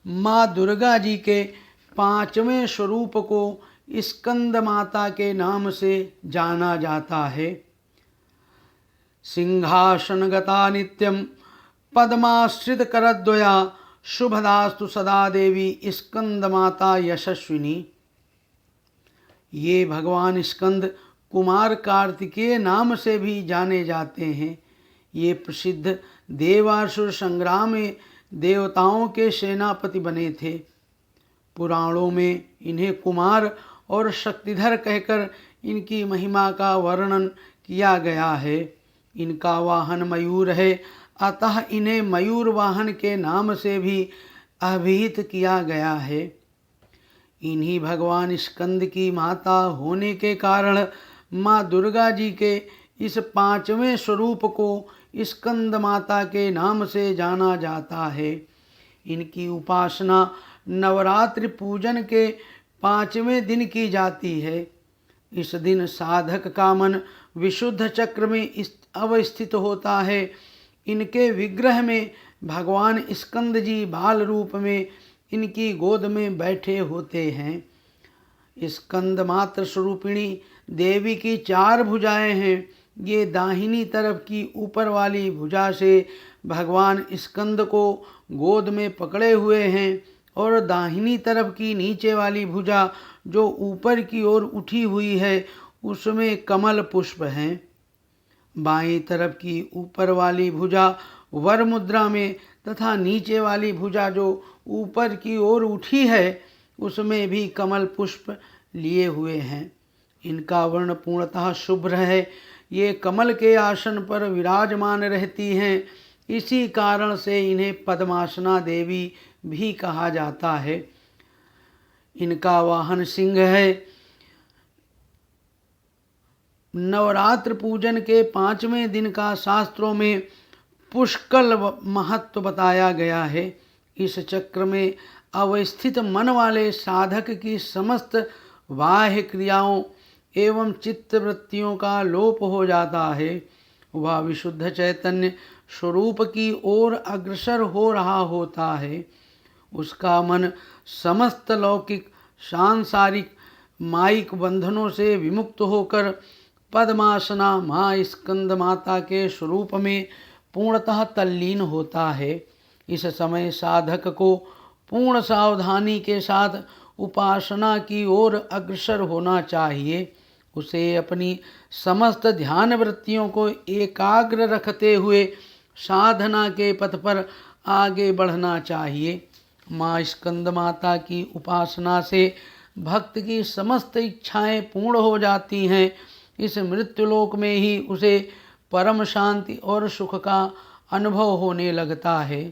माँ दुर्गा जी के 5वें स्वरूप को स्कंद माता के नाम से जाना जाता है। सिंहासनगता नित्यम पद्माश्रित करद्वया शुभदास्तु सदा देवी स्कंद माता यशस्विनी। ये भगवान स्कंद कुमार कार्तिकेय नाम से भी जाने जाते हैं। ये प्रसिद्ध देवासुर संग्राम में देवताओं के सेनापति बने थे। पुराणों में इन्हें कुमार और शक्तिधर कहकर इनकी महिमा का वर्णन किया गया है। इनका वाहन मयूर है, अतः इन्हें मयूर वाहन के नाम से भी अभिहित किया गया है। इन्हीं भगवान स्कंद की माता होने के कारण माँ दुर्गा जी के इस 5वें स्वरूप को स्कंद माता के नाम से जाना जाता है। इनकी उपासना नवरात्रि पूजन के 5वें दिन की जाती है। इस दिन साधक का मन विशुद्ध चक्र में अवस्थित होता है। इनके विग्रह में भगवान स्कंद जी बाल रूप में इनकी गोद में बैठे होते हैं। स्कंद मात्र स्वरूपिणी देवी की 4 भुजाएं हैं। ये दाहिनी तरफ की ऊपर वाली भुजा से भगवान स्कंद को गोद में पकड़े हुए हैं और दाहिनी तरफ की नीचे वाली भुजा जो ऊपर की ओर उठी हुई है उसमें कमल पुष्प हैं। बाईं तरफ की ऊपर वाली भुजा वर मुद्रा में तथा नीचे वाली भुजा जो ऊपर की ओर उठी है उसमें भी कमल पुष्प लिए हुए हैं। इनका वर्ण पूर्णतः शुभ्र है। ये कमल के आसन पर विराजमान रहती हैं। इसी कारण से इन्हें पद्मासना देवी भी कहा जाता है। इनका वाहन सिंह है। नवरात्र पूजन के 5वें दिन का शास्त्रों में पुष्कल महत्व बताया गया है। इस चक्र में अवस्थित मन वाले साधक की समस्त बाह्य क्रियाओं एवं चित्तवृत्तियों का लोप हो जाता है। वह विशुद्ध चैतन्य स्वरूप की ओर अग्रसर हो रहा होता है। उसका मन समस्त लौकिक सांसारिक मायिक बंधनों से विमुक्त होकर पद्मासना माँ स्कंद माता के स्वरूप में पूर्णतः तल्लीन होता है। इस समय साधक को पूर्ण सावधानी के साथ उपासना की ओर अग्रसर होना चाहिए। उसे अपनी समस्त ध्यान वृत्तियों को एकाग्र रखते हुए साधना के पथ पर आगे बढ़ना चाहिए। माँ स्कंद माता की उपासना से भक्त की समस्त इच्छाएं पूर्ण हो जाती हैं। इस मृत्युलोक में ही उसे परम शांति और सुख का अनुभव होने लगता है।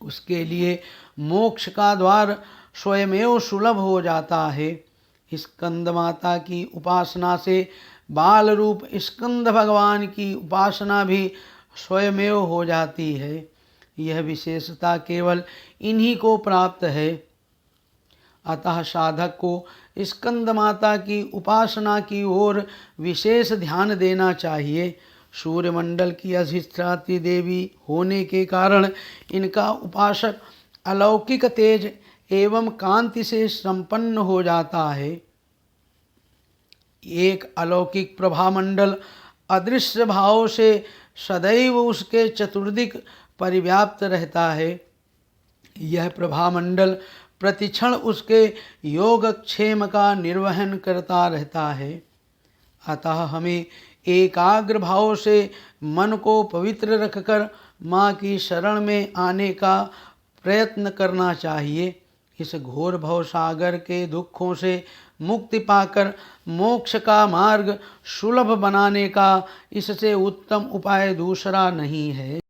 उसके लिए मोक्ष का द्वार स्वयमेव सुलभ हो जाता है। स्कंद माता की उपासना से बाल रूप स्कंद भगवान की उपासना भी स्वयमेव हो जाती है। यह विशेषता केवल इन्हीं को प्राप्त है। अतः साधक को स्कंद माता की उपासना की ओर विशेष ध्यान देना चाहिए। सूर्यमंडल की अधिष्ठात्री देवी होने के कारण इनका उपासक अलौकिक तेज एवं कांति से संपन्न हो जाता है। एक अलौकिक प्रभामंडल अदृश्य भाव से सदैव उसके चतुर्दिक परिव्याप्त रहता है। यह प्रभामंडल प्रतिक्षण उसके योगक्षेम का निर्वहन करता रहता है। अतः हमें एकाग्र भाव से मन को पवित्र रखकर माँ की शरण में आने का प्रयत्न करना चाहिए। इस घोर भव सागर के दुखों से मुक्ति पाकर मोक्ष का मार्ग सुलभ बनाने का इससे उत्तम उपाय दूसरा नहीं है।